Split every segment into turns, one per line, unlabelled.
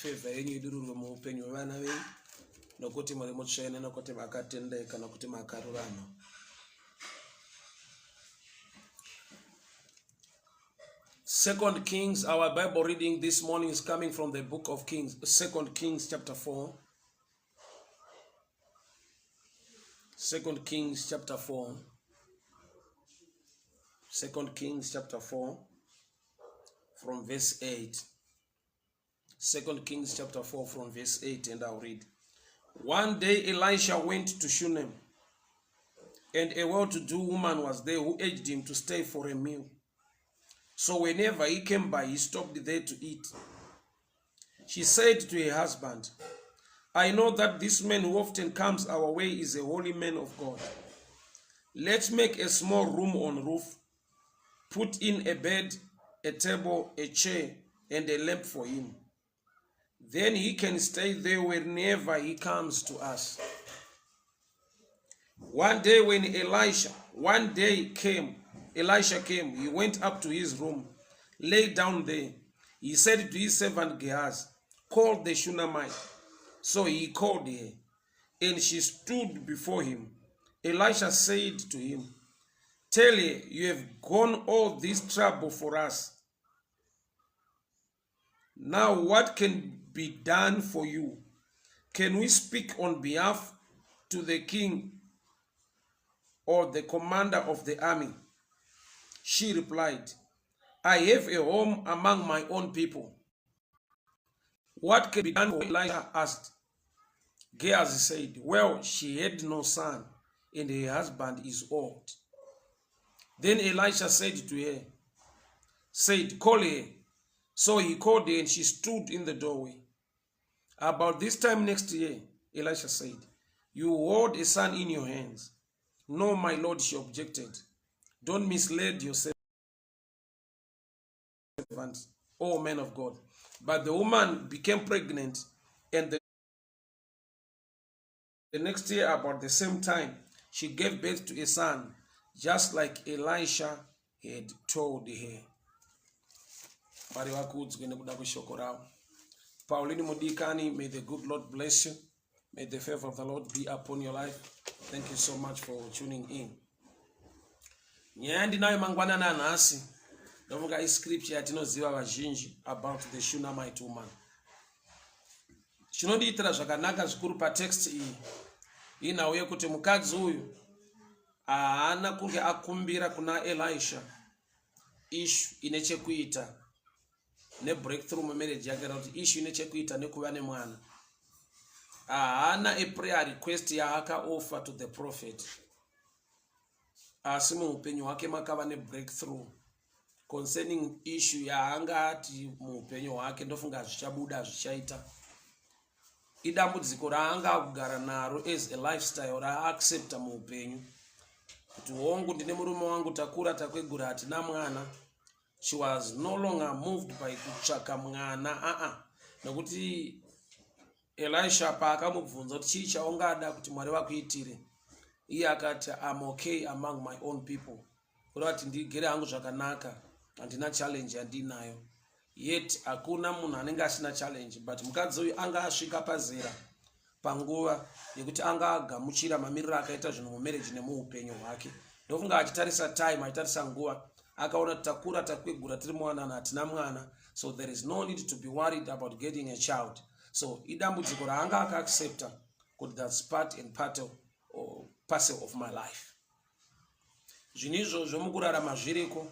favor yenyu idururwe muupenyu hwevana venyu nokuti muri mutsvene nokuti makatendeka nokuti makarurama. Second Kings, our Bible reading this morning is coming from the book of Kings, 2 Kings chapter 4. 2 Kings chapter 4. 2 Kings chapter 4 from verse 8. 2 Kings chapter 4 from verse 8, and I'll read. One day Elisha went to Shunem, and a well-to-do woman was there who urged him to stay for a meal. So whenever he came by, he stopped there to eat. She said to her husband, I know that this man who often comes our way is a holy man of God. Let's make a small room on roof, put in a bed, a table, a chair, and a lamp for him. Then he can stay there whenever he comes to us. One day Elisha came, he went up to his room, lay down there. He said to his servant Gehazi, call the Shunammite. So he called her, and she stood before him. Elisha said to him, tell her, you have gone all this trouble for us. Now what can be done for you? Can we speak on behalf to the king or the commander of the army? She replied, I have a home among my own people. What can be done for you? Elisha asked. Gehazi said, well, she had no son, and her husband is old. Then Elisha said to her, call her. So he called her, and she stood in the doorway. About this time next year, Elisha said, you hold a son in your hands. No, my lord, she objected. Don't mislead your servant, O man of God. But the woman became pregnant, and the next year, about the same time, she gave birth to a son, just like Elisha had told her. Pauline Modikani, may the good Lord bless you. May the favor of the Lord be upon your life. Thank you so much for tuning in. Nyandi nayo mangwana na nasi. Ndomuka hii scripture yatinoziva vazhinji about the Shunammite woman. Chinodiitira zvakanaka zvikuru pa text iyi. Inauye kuti mukadzi uyu haana kunge akumbira kuna Elisha issue ine chekuita ne breakthrough marriage yake, kuti issue ine chekuita nekuva nemwana. Haana a prayer request yaaka offer to the prophet. Asi muupenyu hwake makava ne breakthrough concerning issue yaanga ati muupenyu hwake ndofunga zvichabuda zvichaita. Idambudziko raanga kugara naro as a lifestyle raaccepta muupenyu. Kuti hongu ndine murume wangu takura takwegura hatina mwana. She was no longer moved by kutsvaka mwana. Nokuti Elisha paakamubvunza kuti chii chaungada kuti Mwari vakuitire, iye akati I'm okay among my own people. Kureva kuti ndigere hangu zvakanaka, handina challenge yandinayo. Yet hakuna munhu anenge asina challenge, but mukadzi uyu anga asvika pazera panguva yekuti anga agamuchira mamiriro akaita zvinhu mumarriage nemuupenyu hwake. Ndofunga achitarisa time, achitarisa nguva, akaona takura takwegura tiri muwanana hatina mwana, so there is no need to be worried about getting a child. So idambudziko raanga akaaccepta kuti that's part and parcel of my life. Zvinhu izvozvo mukurarama zviriko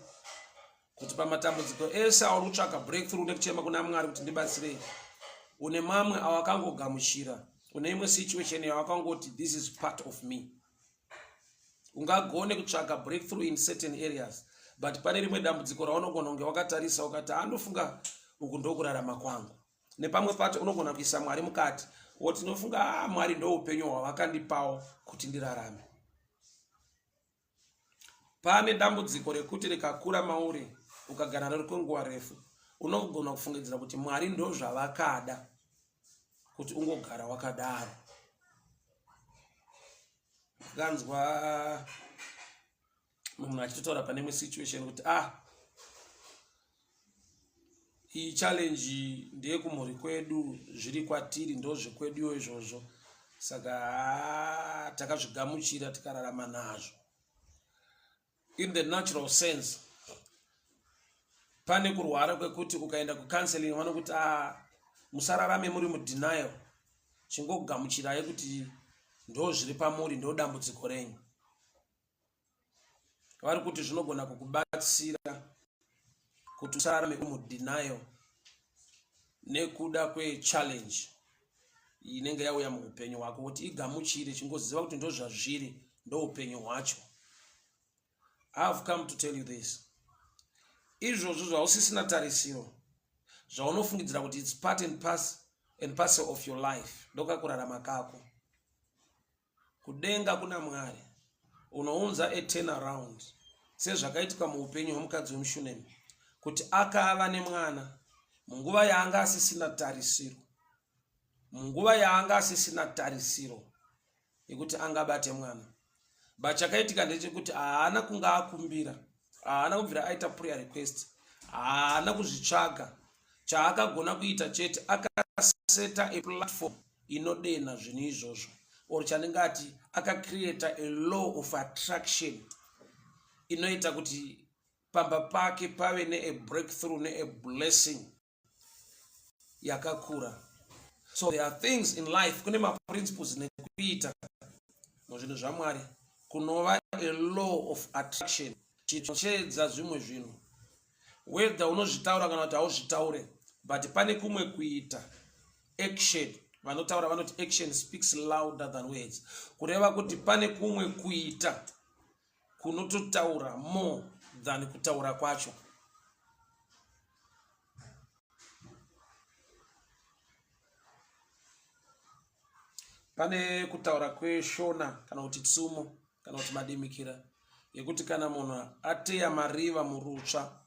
kuti pamatambudziko ese auri kutsvaka breakthrough nekuchema kuna Mwari kuti ndibatsirei, une mamwe awakangogamuchira, une imwe situation yawakangoti this is part of me. Ungagone kutsvaka breakthrough in certain areas, but pane rimwe dambudziko raunogona kunge wakatarisa ukati andofunga uku ndokurarama kwangu. Nepamwe pacho unogona kuisa Mwari mukati woti nofunga Mwari ndo upenyu hwavakandipawo kuti ndirarame. Pane dambudziko rekuti rikakura mauri ukagara naro kwenguva refu, unogona kufungidzira kuti Mwari ndo zvavakada kuti ungogara wakadaro. Ganzwa munhu achitotaura pane imwe situation kuti iyi challenge ndeye kumhuri kwedu, zviri kwatiri ndo zvekweduyo izvozvo, saka takazvigamuchira tikararama nazvo. In the natural sense, pane kurwara kwekuti ukaenda kucounseling vanokuti musararame muri mudenial, chingogamuchirai kuti ndo zviri pamuri, ndo dambudziko renyu. Vari kuti zvinogona kukubatsira kuti usararame uri mudenial nekuda kwechallenge inenge yauya muupenyu hwako, kuti igamuchire chingoziva kuti ndo zvazviri, ndo upenyu hwacho. I have come to tell you this. Izvozvo zvausisina tarisiro, zvaunofungidzira kuti it's part and parcel of your life, ndokakurarama kako. Kudenga kuna Mwari unounza a turnaround, sezvakaitika muupenyu hwomukadzi wemuShunami, kuti akava nemwana munguva yaanga asisina tarisiro, munguva yaanga asisina tarisiro yekuti angabate mwana. Chakaitika ndechekuti haana kunga akumbira, haana kubvira aita prayer request, haana kuzvitsvaga. Chaakagona kuita chete akaseta a platform inodena zvinhu izvozvo, or chaningati akacreata a law of attraction inoita kuti pamba pake pave ne breakthrough ne blessing yakakura. So there are things in life, kune principles nekuita muzvinhu zvaMwari kunova a law of attraction, chichedza zvimwe zvinhu, whether unozvitaura kana kuti hauzvitaure, but pane kumwe kuita action. Vanotaura vanoti action speaks louder than words, kureva kuti pane kumwe kuita kunototaura more than kutaura kwacho. Pane kutaura kweshona kana kuti tsumo kana kuti madimikira, yekuti kana munhu ateya mariva murutsva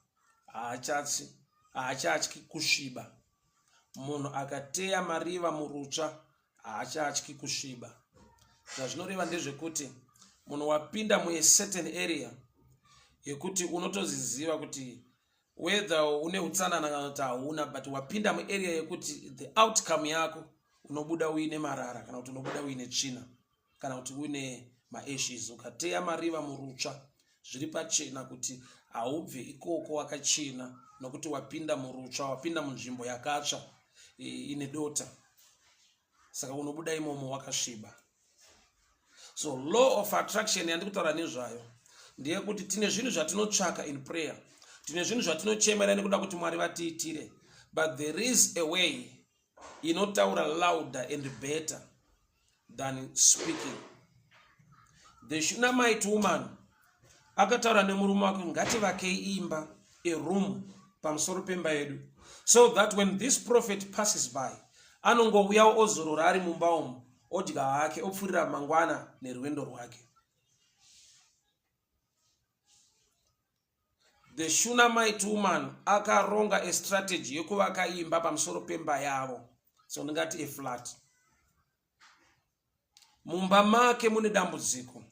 haachatyi kusviba. Munhu akateya mariva murutsva haachatyi kusviba. Zvazvinoreva ndezvekuti munhu wapinda mu a certain area yekuti unotoziziva kuti whether une utsanana kana kuti hauna, but wapinda mu area yekuti the outcome yako unobuda uine marara kana kuti unobuda uine tsvina kana kuti uine maashes. Ukateya mariva murutsva zviri pachena kuti haubve ikoko wakachena, nokuti wapinda murutsva, wapinda munzvimbo yakatsva ine dota, saka unobuda imomo wakasviba. So law of attraction yandikutaura nezvayo ndiye kuti tine zvinhu zvatinotsvaka in prayer, tine zvinhu zvatinochemera nekuda kuti Mwari vatiitire, but there is a way inotaura louder and better than speaking. The Shunammite woman akataura nemurume wake, ngativakei imba, a room pamusoro pemba yedu, so that when this prophet passes by anongouyawo ozorora ari mumba umu, odya hake, opfurira mangwana nerwendo rwake. The Shunammite woman akaronga a strategy yekuvaka imba pamusoro pemba yavo, so ndingati a flat. Mumba make mune dambudziko,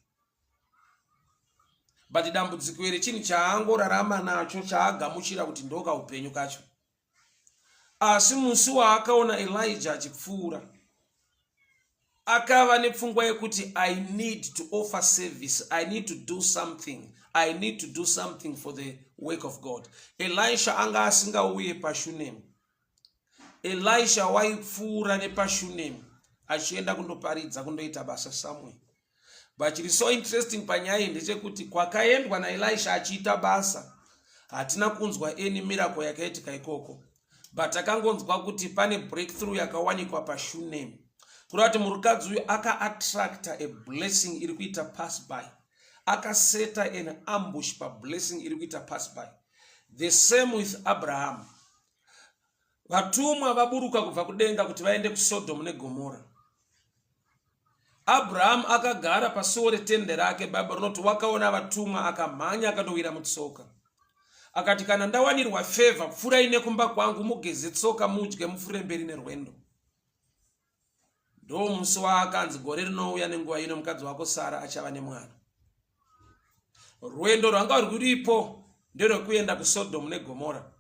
but dambudziko iri chinhu chaangorarama nacho, chaagamuchira kuti ndoka upenyu kacho. Asi musi waakaona Elijah achipfuura, akava nepfungwa yekuti I need to offer service, I need to do something, I need to do something for the work of God. Elisha anga asingauye paShunemi. Elisha waipfuura nepaShunemi achienda kundoparidza, kundoita basa Samuel. But it is so interesting panyaya ndechekuti kwakaendwa naElisha achiita basa, hatina kunzwa any miracle yakaitika ikoko, but takangonzwa kuti pane breakthrough yakawanikwa paShunemi. Kurati murukadzi uyu aka-attracta a blessing iri kuita pass by, akaseta an ambush pa blessing iri kuita pass by. The same with Abraham. Vatumwa vaburuka kubva kudenga kuti vaende kuSodom neGomora. Abraham akagara pasuo retende rake, Biblia rinoti wakaona vatumwa akamhanya akandowira mutsoka. Akati kana ndawanirwa favor, pfurai nekumba kwangu mugeze tsoka mudye mufure mberi nerwendo. Ndo musi waakanzi gore rinouya nenguva ino mukadzi wako Sara achava nemwana. Rwendo rwanga rwuripo nderwekuenda kuSodom neGomora.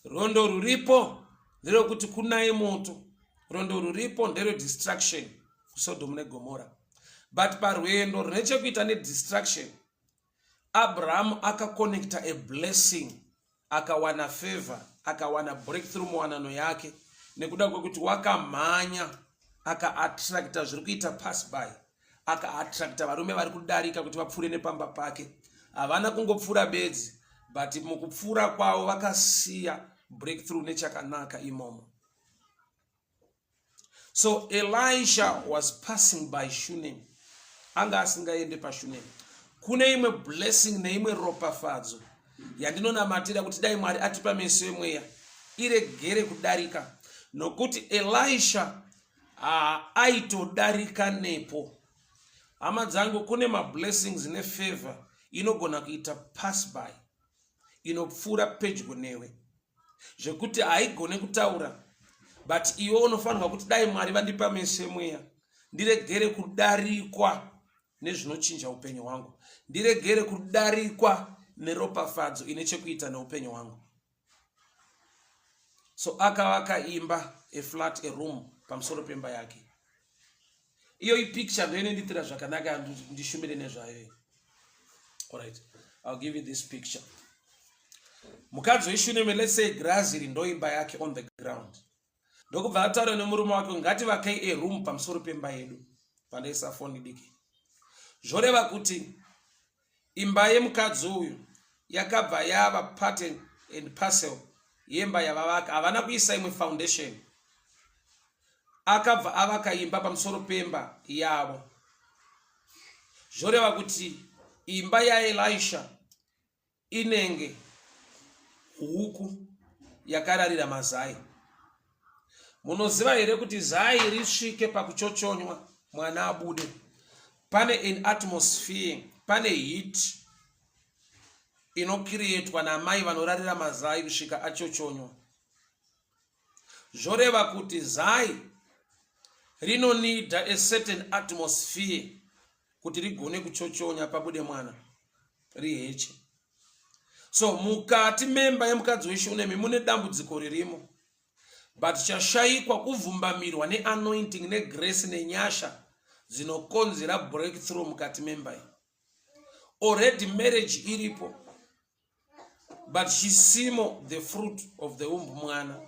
rondo ruripo nderekuti kunai moto, rondo ruripo ndere destruction kuSodom neGomora. But parwendo rune chekuita nedistruction, Abraham akakonekta a blessing, akawana favor, akawana breakthrough muwanano yake nekuda kwekuti wakamhanya akaattracta zviri kuita pass by, akaattracta varume vari kudarika kuti vapfuure nepamba pake. Havana kungopfuura bedzi, but mukupfuura kwavo vakasiya breakthrough nechakanaka imomo. So Elisha was passing by Shunem. Anga asingaende paShunem. Kune imwe blessing neimwe ropafadzo yandinonamatira kuti dai Mwari atipa meso emweya iregere kudarika, nokuti Elisha aitodarika nepo. Hama dzangu, kune mablessings nefavor inogona kuita pass by, inopfuura pedyo newe zvekuti haigone kutaura, but iwe unofanirwa kuti dai Mwari vandipa meso emweya ndiregere kudarikwa nezvinochinja upenyu hwangu, ndiregere kudarikwa neropafadzo ine chekuita neupenyu hwangu. So akavaka imba, a flat, a room pamusoro pemba yake. Iyo ipicture ndoinonditira zvakanaka ndishumire nezvayo. Alright, I'll give you this picture. Mukadzi weShunem, let's say Graziri ndo imba yake on the ground. Ndokubva ataura nemurume wake ngativakei a room pamusoro pemba yedu pandaisa foni diki. Zvoreva kuti imba yemukadzi uyu yakabva yava part and parcel yemba yavavaka, havana kuisa imwe foundation. Akabva avaka imba pamusoro pemba yavo. Zvoreva kuti imba yaElisha inenge huku yakararira mazai. Munoziva here kuti zai risvike pakuchochonywa mwana abude, pane an atmosphere, pane heat inocreatwa namai vanorarira mazai kusvika achochonywa. Zvoreva kuti zai rinonida a certain atmosphere kuti rigone kuchochonya pabude mwana riheche. So mukati memba yemukadzi weShunem mune dambudziko ririmo, but chashayikwa kuvhumbamirwa neanointing negrace nenyasha dzinokonzera breakthrough mukati memba iyi. Already marriage iripo, but chisimo the fruit of the womb mwana.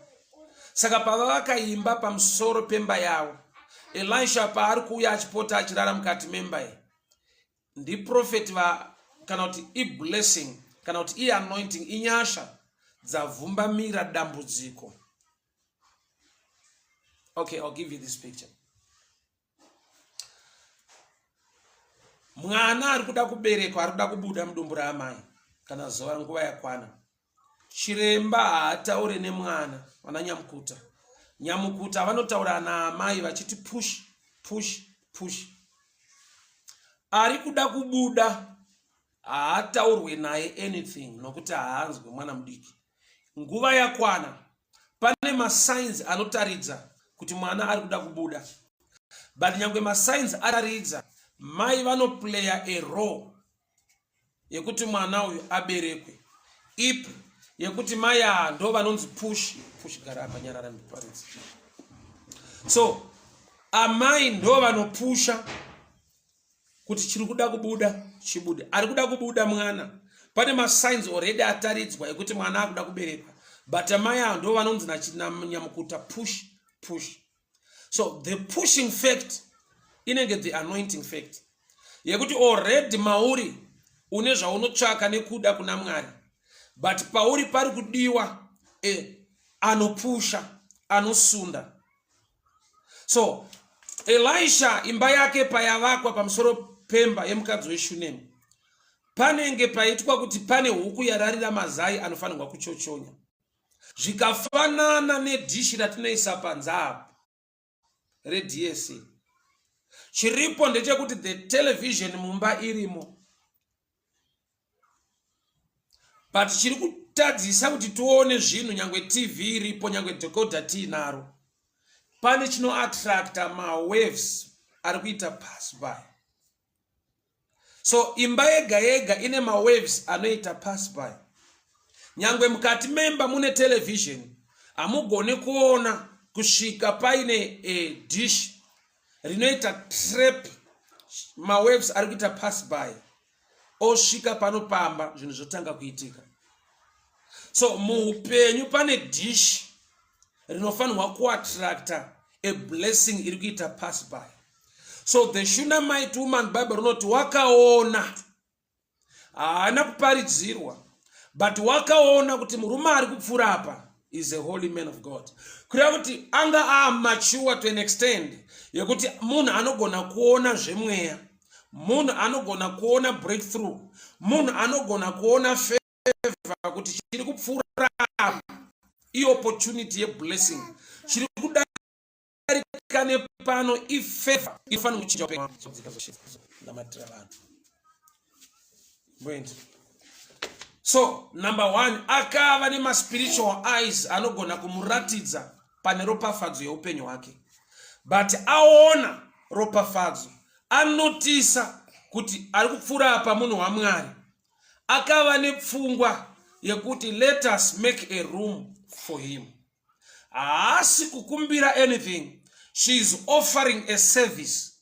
Saka pavakaimba pamusoro pemba yavo, Elisha paari kuuya achipota achirara mukati memba iyi, ndi prophet kana kuti iblessing kana kuti ianointing inyasha dzavhumbamira dambudziko. Okay, I'll give you this picture. Mwana ari kuda kuberekwa, ari kuda kubuda mudumbu raamai kana zuva nguva yakwana. Chiremba haataure nemwana, wana nyamukuta. Nyamukuta vanotaura naamai vachiti push, push, push. Ari kuda kubuda haataurwe naye anything nokuti haanzwe mwana mudiki. Nguva yakwana, pane masigns anotaridza kuti mwana ari kuda kubuda. But nyangwe masigns ataridza, mai vanoplaya a role yekuti mwana uyu aberekwe. Ipi yekuti mai ndo vanonzi push, push gara apa nyarara ndiparidza. So amai ndo vanopusha kuti chiri kuda kubuda chibude. Ari kuda kubuda mwana, pane masigns already ataridzwa yekuti mwana ari kuda kuberekwa, but amai ndo vanonzi nachinyamukuta push, push. So the pushing fact inenge the anointing fact yekuti already mauri une zvaunotsvaka nekuda kuna Mwari, but pauri pari kudiwa anopusha, anosunda. So Elisha imba yake payavakwa pamusoro pemba yemukadzi weShunem, panenge paitwa kuti pane huku yararira mazai anofanirwa kuchochonya. Zvikafanana nedhishi ratinoisa panzava reDSA. Chiripo ndechekuti the television mumba irimo, but chiri kutadzisa kuti tuone zvinhu, nyangwe TV iripo, nyangwe decoder tiinaro, pane chino attracta waves ari kuita pass by. So imba yega yega ine waves anoita pass by. nyangwe mukati memba mune television hamugone kuona kusvika paine dish rinoita trap mawaves ari kuita pass by osvika panopamba zvinhu zvotanga kuitika. So muupenyu pane dish rinofanirwa kuattracta a blessing iri kuita pass by. So the Shunammite woman Bible rinoti wakaona, haana kuparidzirwa, but wakaona kuti murume ari kupfuura apa is a holy man of God. Kureva kuti anga mature to an extent yekuti munhu anogona kuona zvemweya, munhu anogona kuona breakthrough, munhu anogona kuona favor kuti chiri kupfuura apa I opportunity ye blessing chiri kudarika nepano ifavor inofanira kuchinja upenyu. So number 1, akava nema spiritual eyes anogona kumuratidza pane ropafadzo yeupenyu hwake, but aona ropafadzo, anotisa kuti ari kupfuura apa munhu waMwari, akava nepfungwa yekuti let us make a room for him. Haasi kukumbira anything, she is offering a service.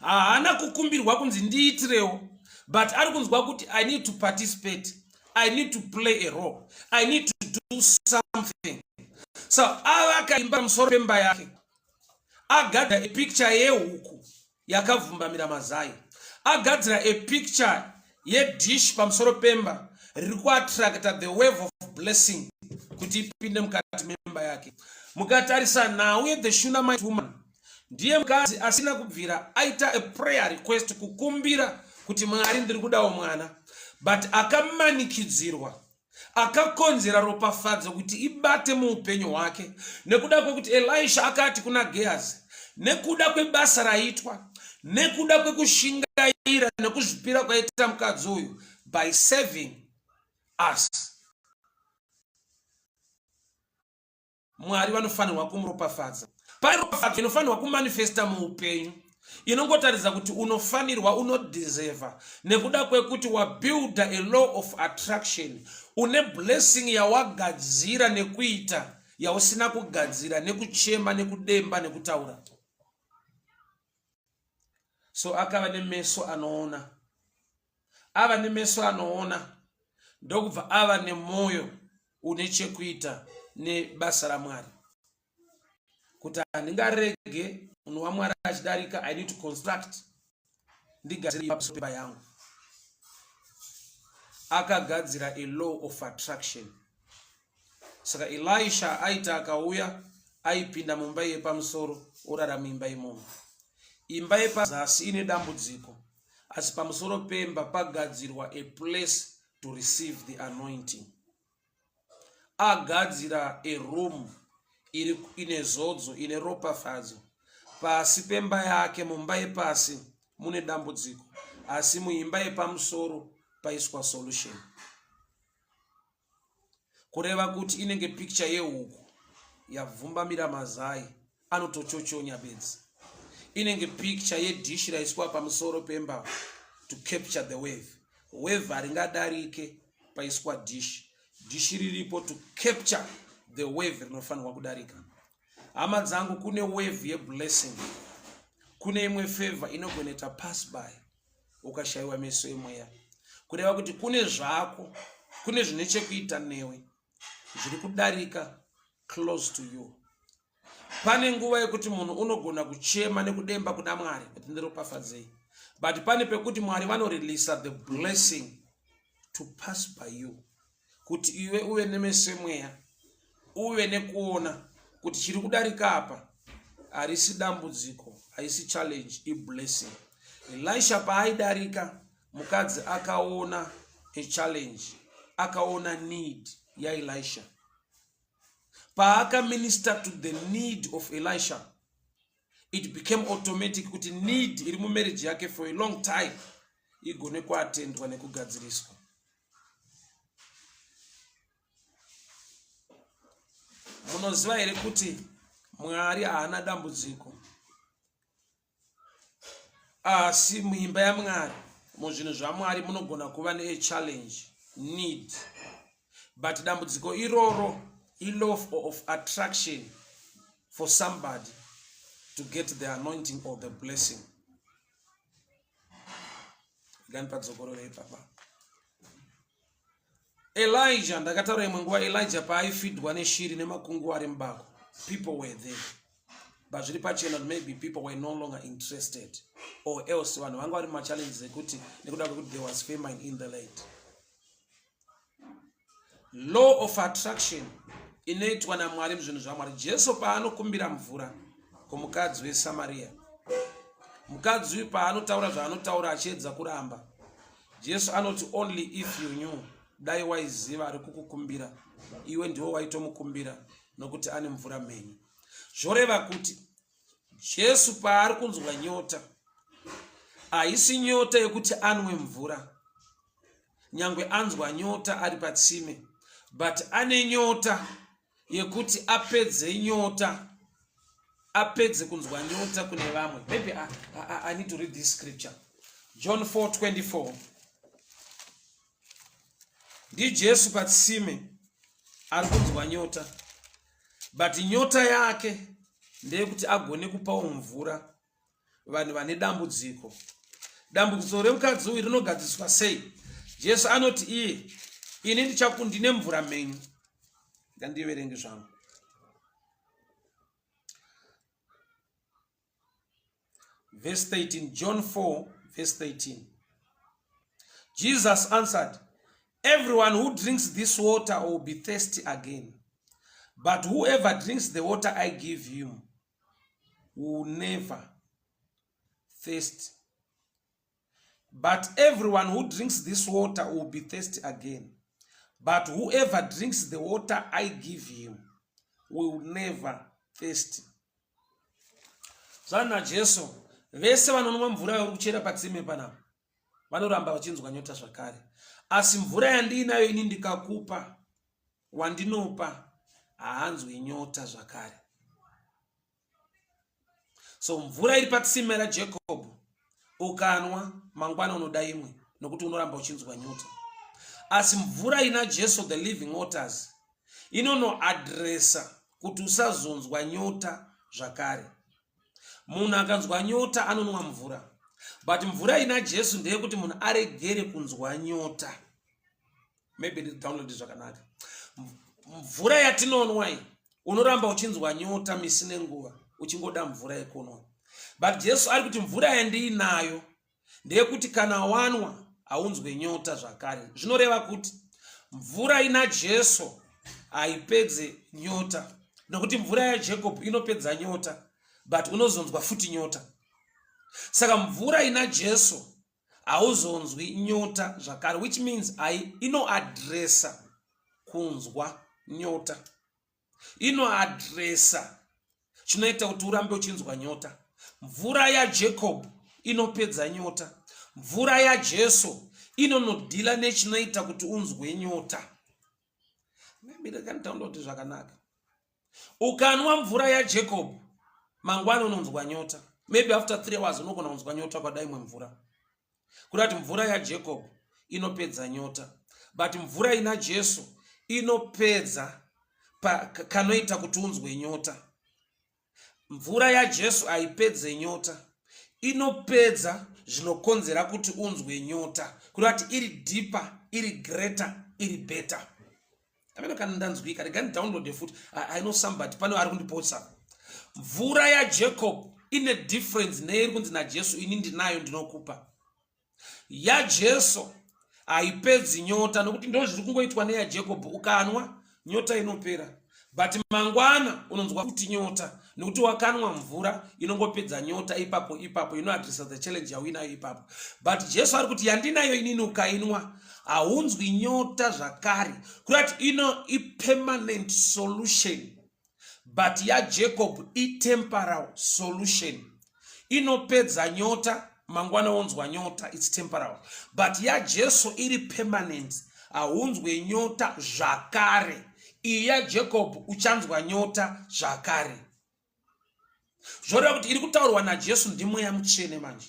Haana kukumbirwa kunzi ndiitirewo, but ari kunzwa kuti I need to participate, I need to play a role, I need to do something. So avakaimba musoro pemba yake, agadzira a picture yehuku yakavumbamira mazai, agadzira a picture yedish pamusoro pemba riri kuattracta the wave of blessing kuti ipinde mukati memba yake. Mukatarisa nawe the Shunammite woman ndiye mukadzi asina kubvira aita a prayer request kukumbira kuti Mwari ndiri kudawo mwana, but akamanikidzirwa, akakonzera ropafadzo kuti ibate muupenyu hwake, nekuda kwekuti Elisha akati kuna Gehazi, nekuda kwebasa raitwa, nekuda kwekushingaira nekuzvipira kwaita mukadzi uyu by serving us, Mwari vanofanirwa kumuropafadza. Paropafadzo inofanirwa kumanifesta muupenyu, inongotaridza kuti unofanirwa, unodeserva, nekuda kwekuti wabuilda a law of attraction, une blessing yawagadzira nekuita yausina kugadzira, nekuchema, nekudemba, nekutaura. So akava nemeso anoona, ava nemeso anoona, ndokubva ava nemoyo une chekuita nebasa raMwari, kuti handingarege munhu waMwari achidarika, I need to construct, ndigadzire pamusoro pemba yangu. Akagadzira a law of attraction. Saka Elisha aita akauya, aipinda mumba yepamusoro, orarama imba imomo. Imba yepazasi ine dambudziko, asi pamusoro pemba pagadzirwa a place to receive the anointing. Agadzira a room ine zodzo, ine ropafadzo. Pasi pemba yake, mumba yepasi mune dambudziko, asi muimba yepamusoro paiswa solution. Kureva kuti inenge picture yehuku yavumbamira mazai anotochochonya bedzi. Inenge picture yedish raiswa pamusoro pemba to capture the wave. Wave haringadarike paiswa dish. Dish riripo to capture the wave rinofanirwa kudarika. Hama dzangu, kune wave ye blessing, kune imwe favor inogoneta pass by ukashaiwa meso emweya. Kureva kuti kune zvako, kune zvine chekuita newe zviri kudarika close to you. Pane nguva yekuti munhu unogona kuchema nekudemba kuna Mwari kuti ndiropafadzei, but pane pekuti Mwari vanoreleasa the blessing to pass by you, kuti iwe uve nemeso emweya, uve nekuona kuti chiri kudarika apa harisi dambudziko, haisi challenge, I blessing. Elisha paaidarika, mukadzi akaona a challenge, akaona need ya Elisha. Paaka minister to the need of Elisha, it became automatic kuti need iri mumarriage yake for a long time igone kuatendwa nekugadziriswa. Munoziva here kuti Mwari haana dambudziko, asi muimba yaMwari, muzvinhu zvaMwari munogona kuva ne challenge, need, but dambudziko iroro law of attraction for somebody to get the anointing or the blessing. Elijah, ndakataura imwe nguva Elijah paaifidwa neshiri nemakungu ari mubako. People were there. But zviri pachena maybe people were no longer interested, or else vanhu vanga vari machallenges ekuti nekuda kwekuti there was famine in the land. Law of attraction inoitwa naMwari muzvinhu zvaMwari. Jesu paanokumbira mvura kumukadzi weSamaria, mukadzi uyu paanotaura zvaanotaura achiedza kuramba, Jesu anoti only if you knew, dai waiziva ari kukukumbira, iwe ndiwo waitomukumbira nokuti ane mvura mhenyu. Zvoreva kuti Jesu paari kunzwa nyota, haisi nyota yekuti anwe mvura, nyangwe anzwa nyota ari patsime, but ane nyota yekuti apedze nyota, apedze kunzwa nyota kune vamwe. Maybe I need to read this scripture. John 4:24. Ndi Jesu patsime ari kunzwa nyota, but nyota yake ndeyekuti agone kupawo mvura vanhu vane dambudziko. Dambudziko remukadzi uyu rinogadziswa sei? Jesu anoti iye, ini ndine mvura mhenyu. Ngandiverenge zvangu. Verse 13, John 4, verse 13. Jesus answered, everyone who drinks this water will be thirsty again. But whoever drinks the water I give him will never thirst. But everyone who drinks this water will be thirsty again. But whoever drinks the water I give him will never thirst. Zana Jesu, vese vanonwa mvura yokuchera patsime panapa vanoramba vachinzwa nyota zvakare. Asi mvura yandinayo ini ndikakupa, wandinopa, haanzwi nyota zvakare. So mvura iri patsime raJacob ukanwa mangwana unoda imwe nokuti unoramba uchinzwa nyota. Asi mvura ina Jesu the living waters inonoadresa kuti usazonzwa nyota zvakare. Munhu akanzwa nyota anonwa mvura, but mvura ina Jesu ndeyekuti munhu aregere kunzwa nyota. Maybe download zvakanaka. Mvura yatinonwa iyi unoramba uchinzwa nyota misi nenguva uchingoda mvura yekunwa. But Jesu ari kuti mvura yandinayo ndeyekuti kana wanwa haunzwe nyota zvakare. Zvinoreva kuti mvura ina Jesu haipedze nyota, nokuti mvura yaJacob inopedza nyota, but unozonzwa futi nyota. Saka mvura ina Jesu hauzonzwi nyota zvakare, which means inoadresa kunzwa nyota, inoadresa chinoita kuti urambe uchinzwa nyota. Mvura yaJacob inopedza nyota, mvura yaJesu inonodhila nechinoita kuti unzwe nyota. Ndakanidownload zvakanaka. Ukanwa mvura yaJacob mangwana unonzwa nyota. Maybe after 3 hours unogona kunzwa nyota kwadai imwe mvura. Kurati mvura yaJacob inopedza nyota, but mvura ina Jesu inopedza kanoita kuti unzwe nyota. Mvura yaJesu haipedze nyota, inopedza zvinokonzera kuti unzwe nyota, kurati iri deeper, iri greater, iri better. Ameno kana ndanzwika rega download futi. I know somebody pano ari kundiposa. Mvura yaJacob ine difference neiri kunzi naJesu ini ndinayo ndinokupa. YaJesu haipedzi nyota nokuti ndo zviri kungoitwa neyaJacob. Ukanwa nyota inopera, but mangwana unonzwa kuti nyota nokuti wakanwa mvura inongopedza nyota ipapo inoadresa the challenge yawinayo ipapo. But Jesu ari kuti yandinayo inini ukainwa haunzwi nyota zvakare, kurati ino permanent solution. But yaJacob temporal solution, inopedza nyota mangwana unzwa nyota, it's temporal. But yaJesu iri permanent, haunzwi nyota zvakare. Iya Jacob uchanzwa nyota zvakare. Zvoreva kuti iri kutaurwa naJesu ndimweya mutsvene manje,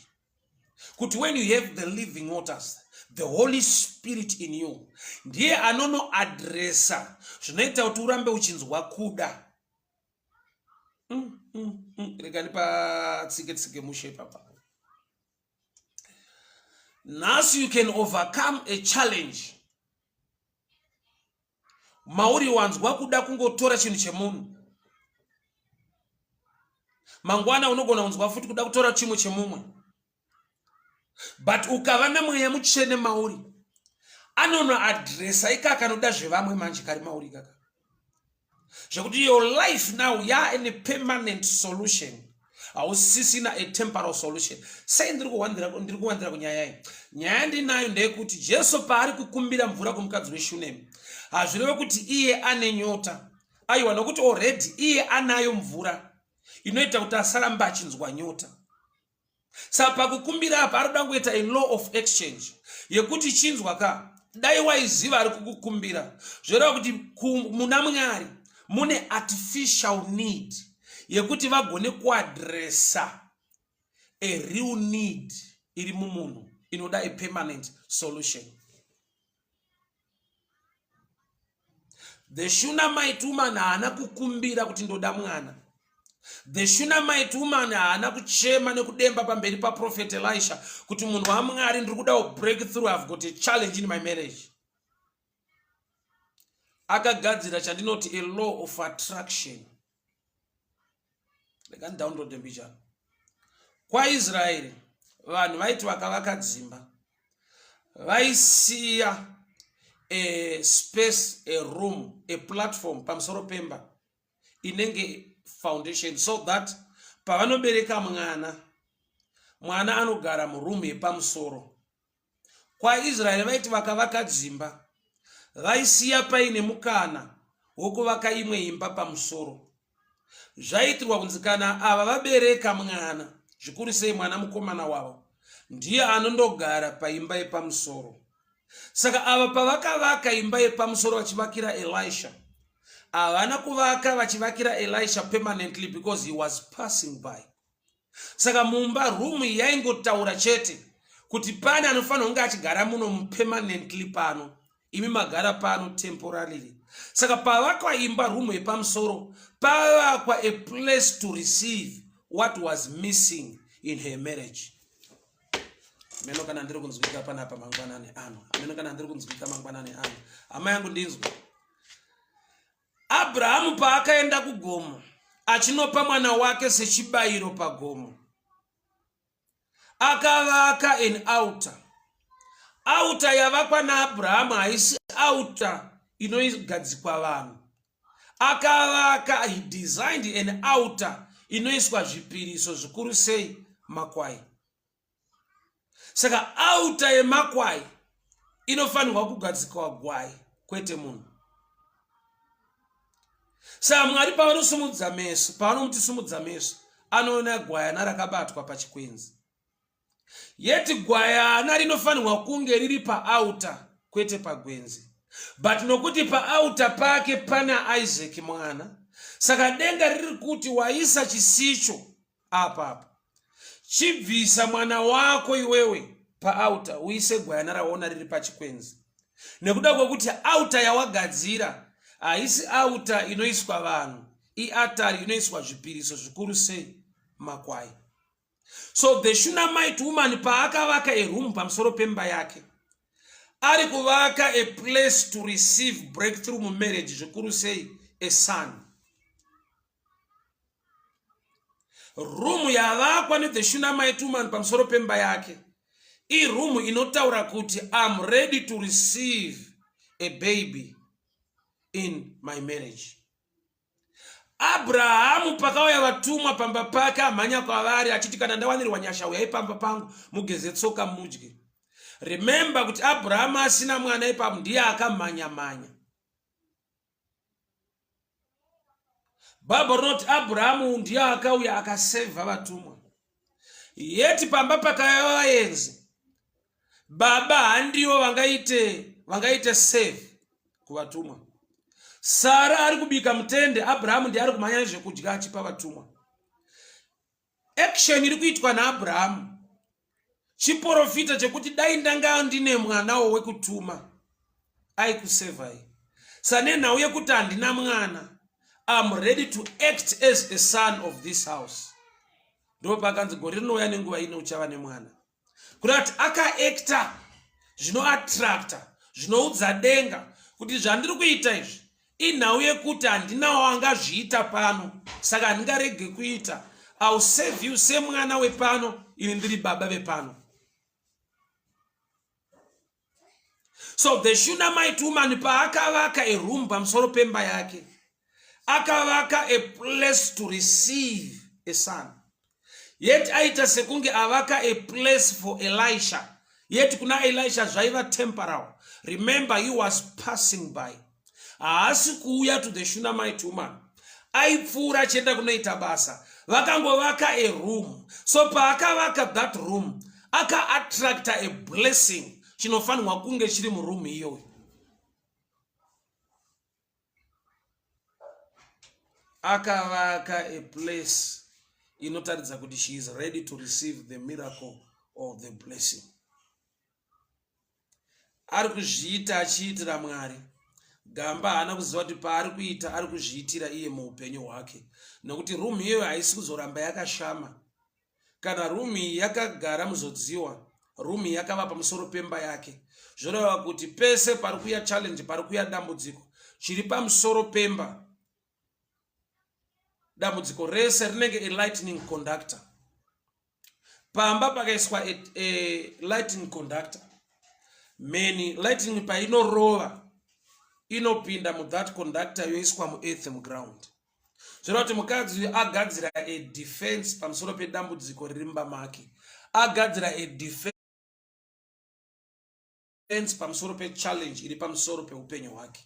kuti when you have the living waters, The Holy Spirit in you ndiye anonoadresa zvinoita kuti urambe uchinzwa kuda. Rekani patsike mushe papa. Now you can overcome a challenge. Mauri wanzwa kuda kungotora chinhu chemunhu. Mangwana unogona kunzwa futi kuda kutora chimwe chemumwe. But ukava namweya mutsvene mauri, anonoadresa ikaka anoda zvevamwe manje kari mauri kaka. Zvekuti your life now in a permanent solution. Hausisina a temporal solution. Sei ndiri kuwandira kunyaya iyi. Nyaya ndinayo ndeyekuti Jesu paari kukumbira mvura kumukadzi weShunemi, hazvireve kuti iye ane nyota. Aiwa, nokuti already iye anayo mvura inoita kuti asaramba achinzwa nyota. Saka kukumbira apa arikuda kuita a law of exchange yekuti chinzwa ka dai waiziva ari kukukumbira zvoreva kuti muna Mwari mune artificial need yekuti vagone kuadresa a real need iri mumunhu inoda a permanent solution. The Shunammite woman haana kukumbira kuti ndoda mwana. The Shunammite woman haana kuchema nekudemba pamberi paProphet Elisha kuti munhu waMwari ndiri kuda breakthrough, I've got a challenge in my marriage. Akagadzira chandinoti a law of attraction. Lekani download mbicha. Kwa Israeli vanhu vaiti vakavaka dzimba vaisiya a space, a room, a platform pamusoro pemba inenge foundation, so that pavanobereka mwana anogara murumu yepamusoro. Kwa Israeli vaiti vakavaka dzimba vaisiya paine mukana wokuvaka imwe imba pamusoro. Zvaitirwa kunzi kana ava vabereka mwana, zvikuru sei mwana mukomana wavo, ndiye anondogara paimba yepamusoro. Saka ava pavakavaka imba yepamusoro vachivakira Elisha, havana kuvaka vachivakira Elisha permanently because he was passing by. Saka mumba rumu yaingotaura chete kuti pane anofanira kunge achigara muno permanently pano, imi magara pano temporarily. Saka pavakwa imba rumu yepamusoro, pavakwa a place to receive what was missing in her marriage. Meno kana ndiri kunzwika panapa mangwanani ano. Meno kana ndiri kunzwika mangwanani ano. Ama yangu ndinzwe. Abrahamu paakaenda kugomo achinopa mwana wake sechibayiro pagomo, akavaka an altar. Altar yavakwa naAbrahamu haisi altar inogadzikwa vanhu. Akavaka, he designed an altar inoiswa zvipiriso zvikuru sei makwai. Saka altar yemakwai inofanirwa kugadzikwa gwai kwete munhu. Saka Mwari pavanosumudza meso, pavanomuti sumudza meso, anoona gwayana rakabatwa pachikwenzi. Yeti gwayana rinofanirwa kunge riri paaltar kwete pagwenzi. But nokuti paaltar pake pana Isaac mwana, saka denga riri kuti waisa chisicho apa. Chibvisa mwana wako iwewe paaltar, uise gwayana raona riri pachikwenzi. Nekuda kwekuti altar yawagadzira haisi altar inoiswa vanhu, iatari inoiswa zvipiriso zvikuru sei makwai. So the Shunammite woman paakavaka a room pamusoro pemba yake, ari kuvaka a place to receive breakthrough mu marriage, zvikuru sei a son. Room yavakwa ne the Shunammite woman pamusoro pemba yake, I room inotaura kuti I'm ready to receive a baby in my marriage. Abrahamu pakauya vatumwa pamba pake amhanya kwavari achiti kana ndawanirwa nyasha uyai pamba pangu mugeze tsoka mudye. Remember kuti Abrahamu asina mwana ipapo ndiye akamhanya. Bible not Abrahamu ndiye akauya akaseva vatumwa. Yeti pamba pakauya vaenzi, baba handiwo vangaite save kuvatumwa. Sara ari kubika mutende, Abrahamu ndiye ari kumhanya zvekudya achipa vatumwa. Action iri kuitwa naAbrahamu chiprofita chekuti dai ndanga ndine mwanawo wekutuma aikusevhai. Sanenhau yekuti handina mwana, I'm ready to act as a son of this house. Ndo pakanzi gore rinouya nenguva ino uchava nemwana. Kuti akaekta zvinoattracta, zvinoudza denga kuti zvandiri kuita izvi inhau yekuti handinawo angazviita pano, saka handingarege kuita. I'll save you semwana wepano, ini ndiri baba vepano. So the Shunammite woman paakavaka a room pamusoro pemba yake, akavaka a place to receive a son. Yet aita sekunge avaka a place for Elisha. Yet kuna Elisha zvaiva temporal. Remember, he was passing by. Haasi kuuya to the Shunammite woman. Aipfuura chienda kunoita basa. Vakangovaka a room. So paakavaka that room, aka attracta a blessing. Chinofanirwa kunge chiri muroom iyoyo. Akavaka a place inotaridza kuti she is ready to receive the miracle of the blessing. Ari kuzviita achiitira Mwari. Gamba haana kuziva kuti paari kuita ari kuzviitira iye muupenyu hwake. Nokuti room iyoyo haisi kuzoramba yakashama. Kana room iyi yakagara muzodziwa, room iyi yakava pamusoro pemba yake, zvoreva kuti pese pari kuya challenge, pari kuya dambudziko, chiri pamusoro pemba, dambudziko rese rinenge a lightning conductor. Pamba pakaiswa a lightning conductor, many lightning painorova inopinda mu that conductor yoiswa mu earth ground. Zvoreva kuti mukadzi agadzira a defense pamusoro pedambudziko riri mumba make, agadzira a defense pamusoro pe challenge iri pamusoro peupenyu hwake.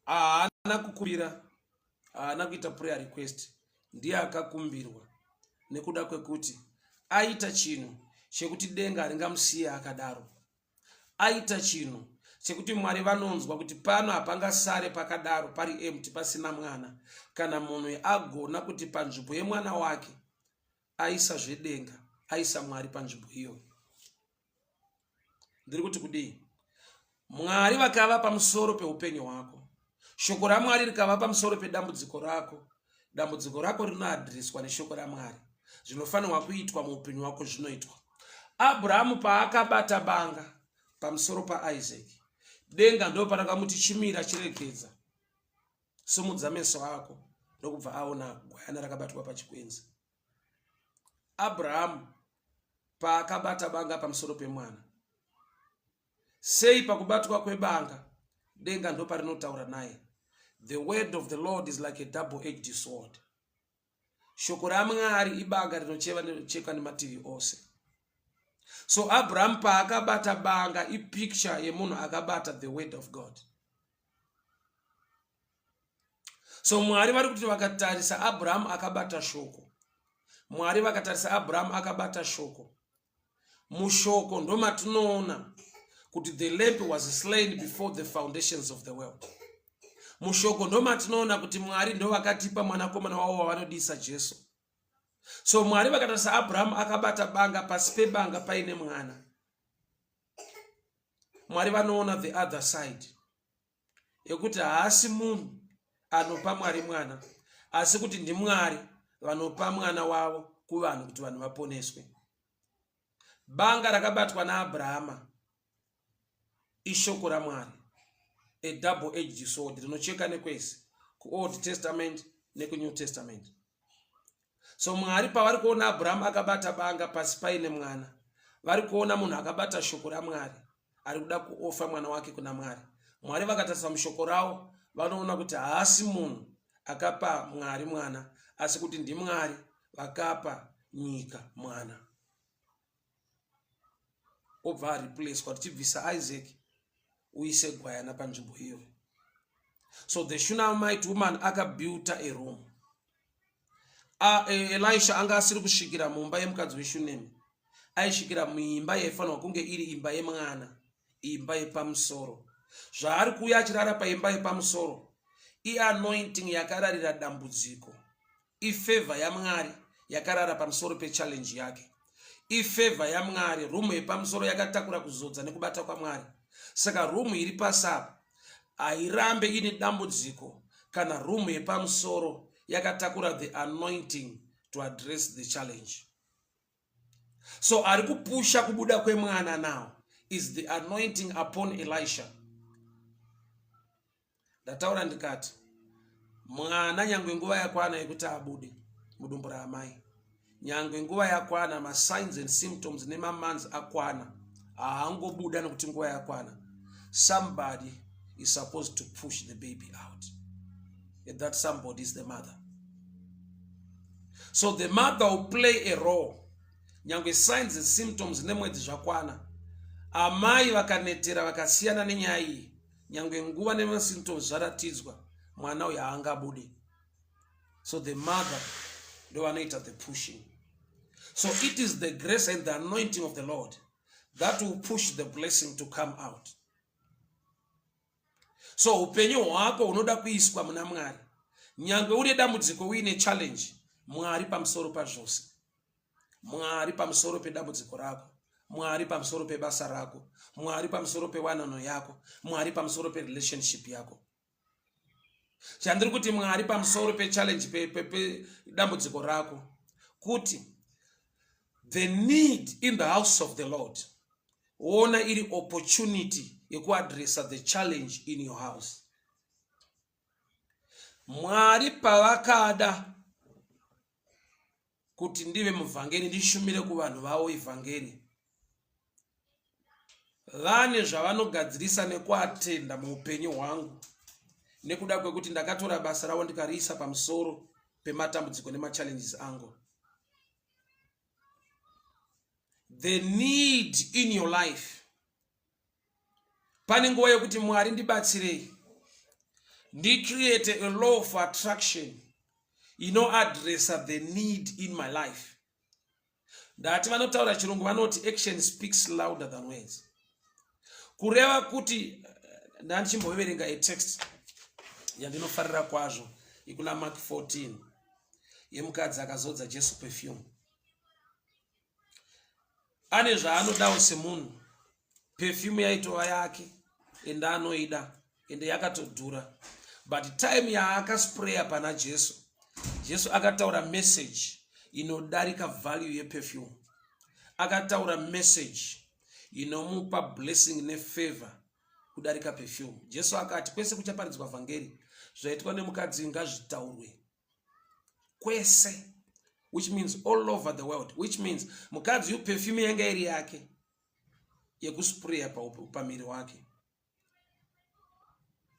Haana kukumbira, haana kuita prayer request, ndiye akakumbirwa nekuda kwekuti aita chinhu chekuti denga ringamusiya akadaro. Aita chinhu chekuti Mwari vanonzwa kuti pano hapangasare pakadaro pari empty pasina mwana, kana munhu agona kuti panzvimbo yemwana wake aisa zvedenga, aisa Mwari panzvimbo iyo. Ndiri kuti kudii? Mwari vakava pamusoro peupenyu hwako, shoko raMwari rikava pamusoro pedambudziko rako, dambudziko rako rinoadhiriswa neshoko raMwari. Zvinofanirwa kuitwa muupenyu hwako zvinoitwa. Abrahamu paakabata banga pamusoro paIsaac, denga ndo parakamuti chimira chirekedza, simudza meso ako ndokubva aona gwayana rakabatwa pachikwenzi. Abrahamu paakabata banga pamusoro pemwana, sei pakubatwa kwebanga denga ndo parinotaura naye. The word of the Lord is like a double-edged sword. Shoko raMwari ibanga rinocheka nemativi ose. So Abraham paakabata banga ipicture yemunhu akabata the word of God. So Mwari vari kuti vakatarisa Abraham akabata shoko, Mwari vakatarisa Abraham akabata shoko. Mushoko ndo matinoona kuti the lamb was slain before the foundations of the world. Mushoko ndo matinoona kuti Mwari ndo vakatipa mwanakomana wavo wavanodisa Jesu. So Mwari vakatarisa Abraham akabata banga, pasi pebanga paine mwana. Mwari vanoona the other side, yekuti haasi munhu anopa Mwari mwana, asi kuti ndi Mwari vanopa mwana wavo kuvanhu kuti vanhu vaponeswe. Banga rakabatwa naAbrahama ishoko raMwari, a double-edged sword rinocheka nekwese, kuOld Testament nekuNew Testament. So Mwari pavari kuona Abraham akabata banga pasi paine mwana, vari kuona munhu akabata shoko raMwari ari kuda kuofa mwana wake kuna Mwari. Mwari vakatarisa mushoko ravo vanoona kuti haasi munhu akapa Mwari mwana, asi kuti ndi Mwari vakapa nyika mwana. Obva replace tichibvisa Isaac uise gwayana panzvimbo iyo. So the Shunammite woman akabuilta a room. Elisha anga asiri kusvikira mumba yemukadzi weShunemi, aisvikira muimba yaifanirwa kunge iri imba yemwana, imba yepamusoro. Zvaari kuuya achirara paimba yepamusoro, anointing yakararira dambudziko ifavor yaMwari yakarara pamusoro pechallenge yake. Ifavor yaMwari, rumu yepamusoro yakatakura kuzodza nekubata kwaMwari. Saka rumu iri pasapa airambe ine dambudziko kana rumu yepamusoro yakatakura the anointing to address the challenge. So ari kupusha kubuda kwemwana now is the anointing upon Elisha. Ndataura ndikati mwana nyangwe nguva yakwana yekuti abude mudumbu raamai, nyangwe nguva yakwana, ma signs and symptoms nemamonths akwana, haangobuda nekuti nguva yakwana. Somebody is supposed to push the baby out, and that somebody is the mother. So the mother will play a role. Nyangwe signs and symptoms nemwedzi zvakwana, amai vakanetera vakasiyana nenyaya iyi, nyangwe nguva nema symptoms zvaratidzwa, mwana uyu haangabude. So the mother ndo vanoita the pushing. So it is the grace and the anointing of the Lord that will push the blessing to come out. So upenyu hwako unoda kuiswa muna Mwari. Nyangwe une dambudziko uine challenge, Mwari pamusoro pazvose. Mwari pamusoro pedambudziko rako, Mwari pamusoro pebasa rako, Mwari pamusoro pewanano yako, Mwari pamusoro relationship yako. Chandiri kuti Mwari pamusoro challenge pe dambudziko rako, kuti the need in the house of the Lord, ona iri opportunity yekuaddressa the challenge in your house. Mwari pavakada kuti ndive muvhangeri ndishumire kuvanhu vavo ivhangeri, vane zvavanogadzirisa nekuatenda muupenyu hwangu, nekuda kwekuti ndakatora basa ravo ndikariisa pamusoro pematambudziko nemachallenges angu. The need in your life, pane nguva yekuti Mwari ndibatsirei, create a law of attraction inoaddressa the need in my life. Ndati vanotaura chirungu vanoti action speaks louder than words. Kureva kuti ndandichimboverenga a text yandinofarira kwazvo ikuna Mark 14 yemukadzi akazodza Jesu perfume. Ane zvaanodawo semunhu, perfume yaitova yake ende anoida ende yakatodhura, but time yaakaspraya pana Jesu, Jesu akataura message inodarika value yeperfume, akataura message inomupa blessing nefavor kudarika perfume. Jesu akati kwese kuchaparidzwa vhangeri zvaitwa nemukadzi ngazvitaurwe kwese, which means all over the world, which means mukadzi yu perfume yanga iri yake yekuspraya pamiri wake,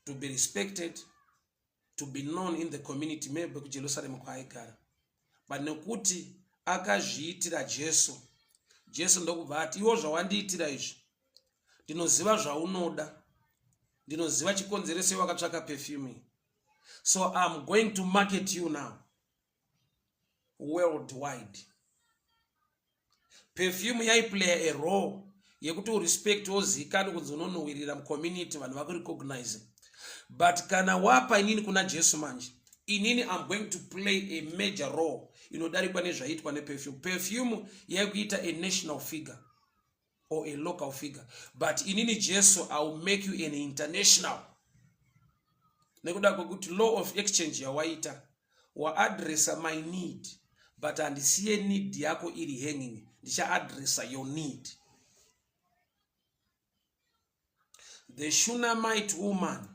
to be respected, to be known in the community, maybe kuJerusalem kwaaigara, but nekuti akazviitira Jesu, Jesu ndokubva ati iwo zvawandiitira izvi ndinoziva zvaunoda, ndinoziva chikonzereso wakatsvaka perfume, so I'm going to market you now worldwide. Perfume yaiplay a role yekuti urespect wozikana kunzi unonowirira mucommunity, vanhu vakurecognize. But kana wapa inini kuna Jesu manje, inini I'm going to play a major role inodarikwa nezvaitwa neperfume. Perfume yaikuita a national figure or a local figure, but inini Jesu I will make you an international. Nekuda kwekuti law of exchange yawaita waaddressa my need, but handisiye need yako iri hanging, ndichaaddressa your need. The Shunammite woman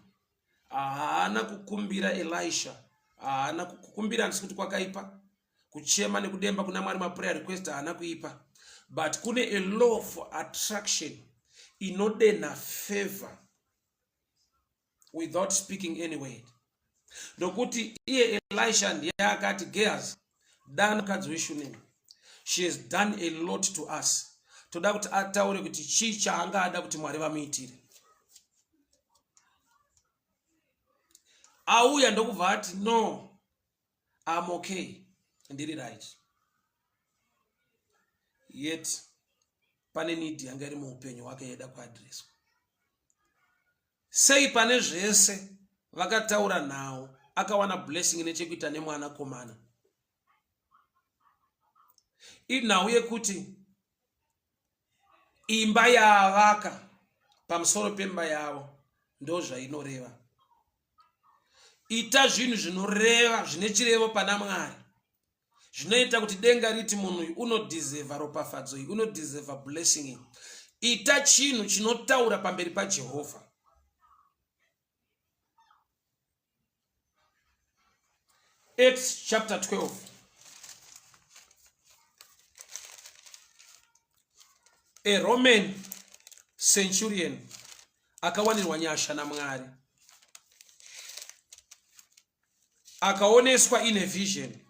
haana kukumbira Elisha, haana kukumbira ndisikuti kwakaipa, kuchema nekudemba kuna Mwari prayer request haana kuipa, but kune a law for attraction inode na favor without speaking any word. Ndokuti iye Elisha ndiye akati Gehazi, dana mukadzi weShunemi, she has done a lot to us. Toda kuti ataure kuti chii chaangada kuti Mwari vamuitire. Auya ndokubva ati no, I'm okay, ndiri right. Yet pane need yanga iri muupenyu wake yeda kuaddresswa. Sei pane zvese vakataura nawo akawana blessing nechekuita nemwana komana, inhau yekuti imba yaavaka pamusoro pemba yavo ndo zvainoreva. Ita zvinhu zvinoreva zvine chirevo pana Mwari zvinoita kuti denga riti munhu uyu unodhizevha ropafadzo iyi, unodhizevha blessing iyi. Ita chinhu chinotaura pamberi paJehovha. Acts chapter 12. A Roman centurion akawanirwa nyasha naMwari, akaoneswa in a vision.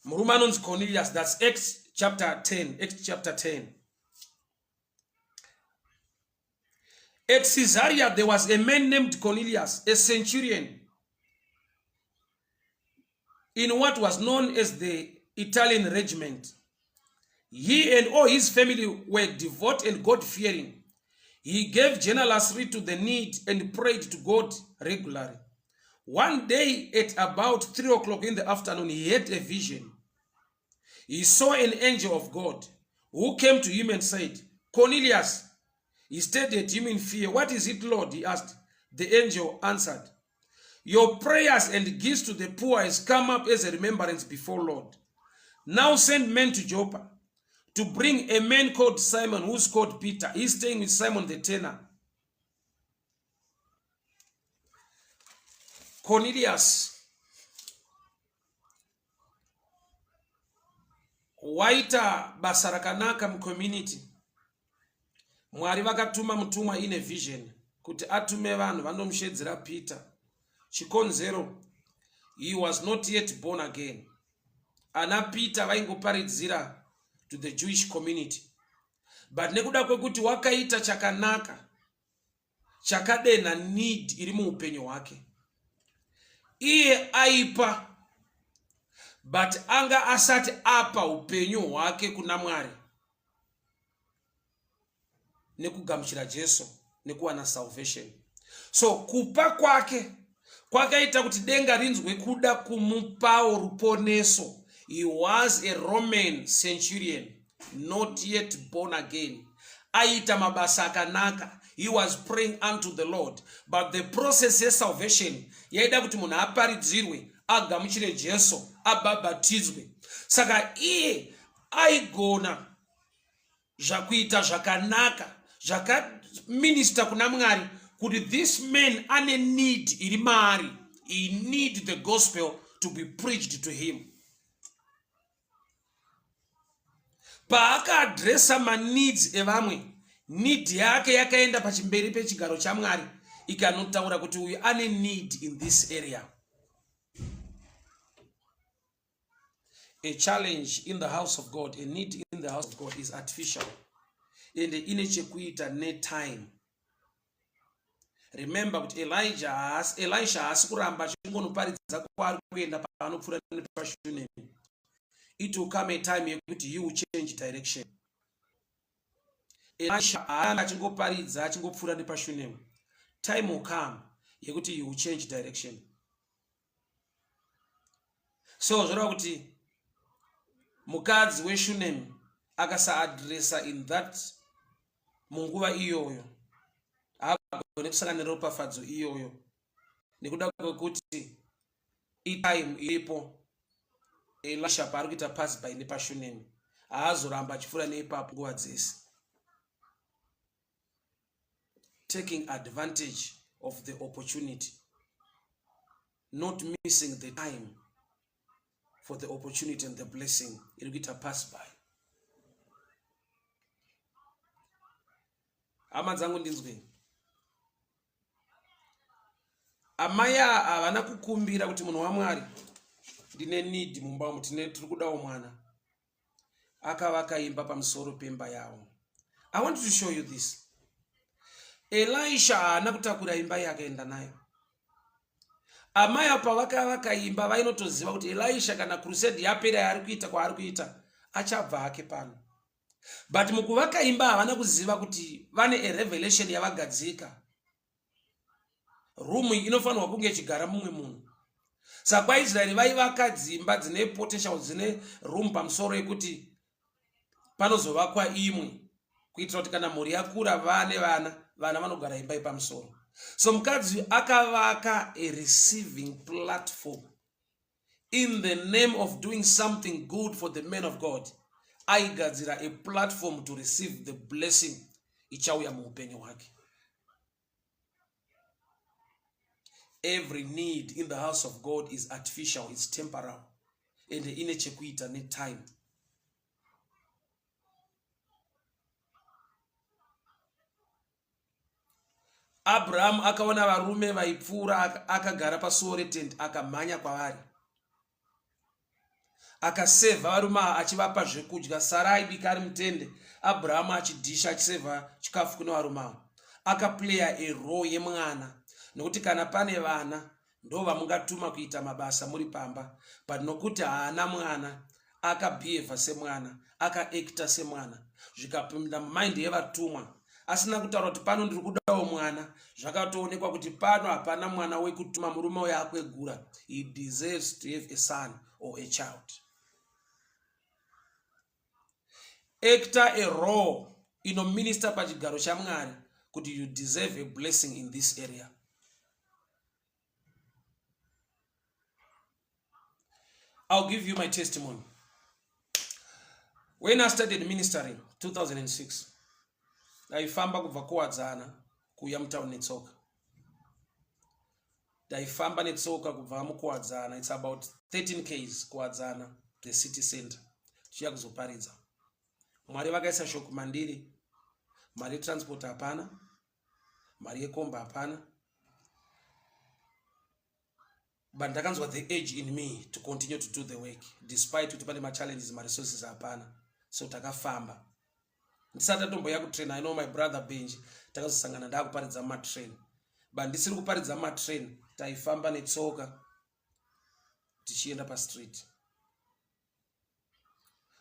Murume anonzi Cornelius. That's Acts chapter 10. Acts chapter 10. At Caesarea there was a man named Cornelius, a centurion in what was known as the Italian regiment. He and all his family were devout and God-fearing. He gave generously to the need and prayed to God regularly. One day at about 3 o'clock in the afternoon, he had a vision. He saw an angel of God who came to him and said, "Cornelius." He stared at him in fear. "What is it, Lord?" he asked. The angel answered, "Your prayers and gifts to the poor has come up as a remembrance before Lord. Now send men to Joppa to bring a man called Simon, who's called Peter. He's staying with Simon the tanner." Cornelius waita basa rakanaka mucommunity. Mwari vakatuma mutumwa in a vision kuti atume vanhu vandomushedzera Peter. Chikonzero, he was not yet born again. Ana Peter vaingoparidzira to the Jewish community. But nekuda kwekuti wakaita chakanaka, chakadena need iri muupenyu hwake, iye aipa, but anga asati apa upenyu hwake kuna Mwari nekugamuchira Jesu nekuwana salvation. So kupa kwake kwakaita kuti denga rinzwe kuda kumupawo ruponeso. He was a Roman centurion, not yet born again. Aita mabasa akanaka. He was praying unto the Lord. But the process of salvation yaida kuti munhu aparidzirwe, agamuchire Jesu, abhabhatidzwe. Saka iye aigona zvakuita zvakanaka, zvakaminister kuna Mwari kuti this man ane need iri maari. He need the gospel to be preached to him. Paakaadresa maneeds evamwe, need yake yakaenda pachimberi pechigaro chaMwari ikanotaura kuti uyu ane need in this area. A challenge in the house of God, a need in the house of God is artificial. And ine chekuita ne time. Remember kuti Elisha haasi kuramba chingonoparidza kwari kuenda paanopfuura nepashunemi. It will come a time yekuti he will change direction. Elisha haana chingoparidza achingopfuura nepashunemi. Time will come yekuti he will change direction. So zvoreva kuti mukadzi weShunemi akasaadresa in that munguva iyoyo, haagone kusangana neropafadzo iyoyo nekuda kwekuti itime iripo. Elisha paari kuita pass by nepashunemi haazoramba achipfuura neipapo nguva dzese. Taking advantage of the opportunity, not missing the time for the opportunity and the blessing iri kuita pass by. Hama dzangu ndinzwe, amaya havana kukumbira kuti munhu waMwari, ndine need mumba umu, tiri kudawo mwana, akavaka imba pamusoro pemba yavo. I want to show you this. Elisha haana kutakura imba yake akaenda nayo. Amaya pavakavaka imba vainotoziva kuti Elisha kana crusade yapera yaari kuita kwaari kuita achabva hake pano. But mukuvaka imba havana kuziva kuti vane a revelation yavagadzika. Room inofanirwa kunge ichigara mumwe munhu. saka vaisraeri vaivaka dzimba dzine potential, dzine room pamusoro yekuti panozovakwa imwe, kuitira kuti kana mhuri yakura vane vana vanogara imba yepamusoro. So mukadzi akavaka a receiving platform in the name of doing something good for the men of God. Aigadzira a platform to receive the blessing ichauya muupenyu hwake. Every need in the house of God is artificial, it's temporal, and ine chekuita ne time. Abraham akaona varume vaipfuura, akagara pasuo retent, akamhanya kwavari, akasevha varume achivapa zvekudya. Sara aibika ari mutende, Abraham achidhisha achisevha chikafu kune varume avo. Akaplaya a role yemwana, nokuti kana pane vana ndo vamungatuma kuita mabasa muri pamba, but nokuti haana mwana akabhihevha semwana, akaekta semwana, zvikapinda mumaindi yevatumwa. Asina kutaura kuti pano ndiri kudawo mwana, zvakatoonekwa kuti pano hapana mwana wekutuma, murume uyo akwegura. He deserves to have a son or a child. Actor a role inominister pachigaro chaMwari kuti you deserve a blessing in this area. I'll give you my testimony. When I started ministering 2006, ndaifamba kubva kuwadzana kuya mutauni netsoka. Ndaifamba netsoka kubva mukuwadzana, it's about 13 km kuwadzana, the city center, tichiya kuzoparidza. Mwari vakaisa shoko mandiri, mari yetransport hapana, mari yekomba hapana, but ndakanzwa the edge in me to continue to do the work despite kuti pane challenges, resources hapana. So takafamba. Ndisati ndatomboya kutrain. I know my brother Benji takazosangana ndakuparidza matrain, but ndisiri kuparidza matrain, taifamba netsoka tichienda pa street.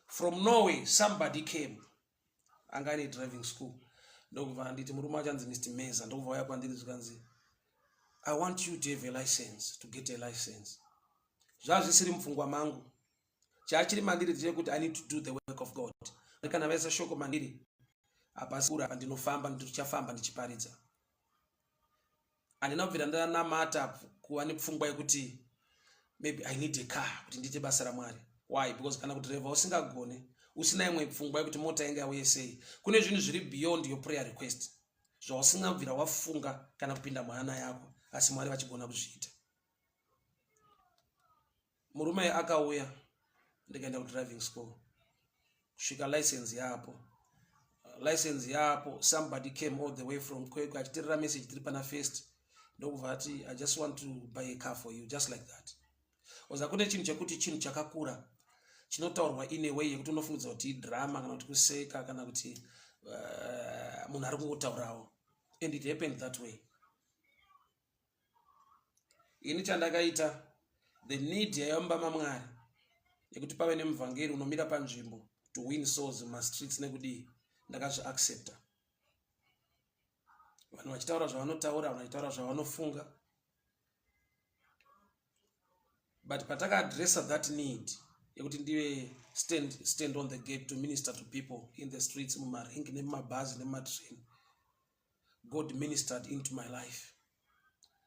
From Norway somebody came, anga ine driving school. Ndokubva nditi murume wacho anzi Mr. Meza, ndokubva waya kwandiri zvikanzi I want you to have a license, to get a license. Zvazvisiri mupfungwa mangu, chachiri mandiri ndechekuti I need to do the work of God. Kana vaisa shoko mandiri apasura ndinofamba, ndichafamba ndichiparidza. Andina kubvira ndanamata kuva nepfungwa yekuti maybe I need a car kuti ndiite basa raMwari. Why? Because kana kudriver usingagone, usina imwe pfungwa yekuti mota inga yauye sei, kune zvinhu zviri beyond your prayer request, zvausingabvira wafunga kana kupinda muhana yako, asi Mwari vachigona kuzviita. Murume akauya, ndikaenda kudriving school, kusvika license yapo, somebody came all the way from Kwekwe achitirira message tiri pana first, ndokubva ati I just want to buy a car for you, just like that. Oza kune chinhu chekuti chinhu chakakura chinotaurwa in a way yekuti unofungidza kuti drama kana kuti kuseka kana kuti munhu ari kungotaurawo, and it happened that way. Ini chandakaita, the need yayamba maMwari yekuti pave nemuvhangeri unomira panzvimbo to win souls mumastreets nekudii, ndakazviaccepta. Vanhu vachitaura zvavanotaura, vanhu vachitaura zvavanofunga, but patakaadressa that need yekuti ndive stand on the gate to minister to people in the streets, mumarengi nemumabhazi nemumatrain, God ministered into my life.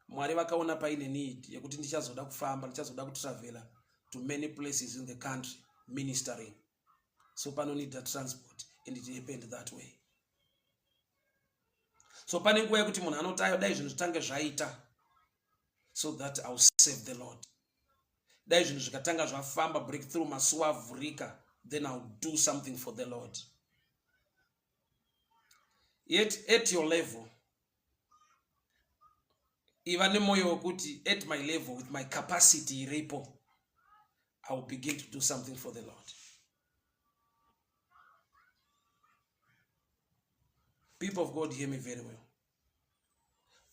Mwari vakaona paine need yekuti ndichazoda kufamba, ndichazoda kutravela to many places in the country ministering. So pano need that transport, and it happened that way. So pane nguva yekuti munhu anotayo dai zvinhu zvitange zvaita so that I'll save the Lord. Dai zvinhu zvikatanga zvafamba, breakthrough, masuwa avhurika, then I'll do something for the Lord. Yet at your level, even nemoyo wokuti at my level, with my capacity iripo, I will begin to do something for the Lord. People of God, hear me very well.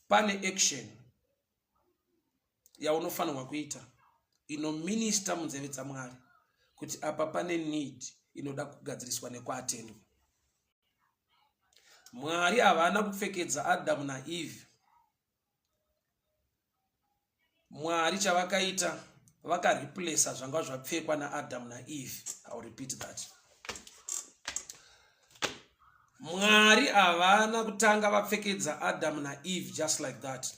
Pane action yaunofanirwa kuita inominista munzeve dzaMwari kuti apa pane need inoda kugadziriswa nekuatendwa. Mwari havana kupfekedza Adamu naEve Mwari chavakaita vakareplace zvanga zvapfekwa naAdam naEve. I'll repeat that. Mwari havana kutanga vapfekedza Adam naEve just like that.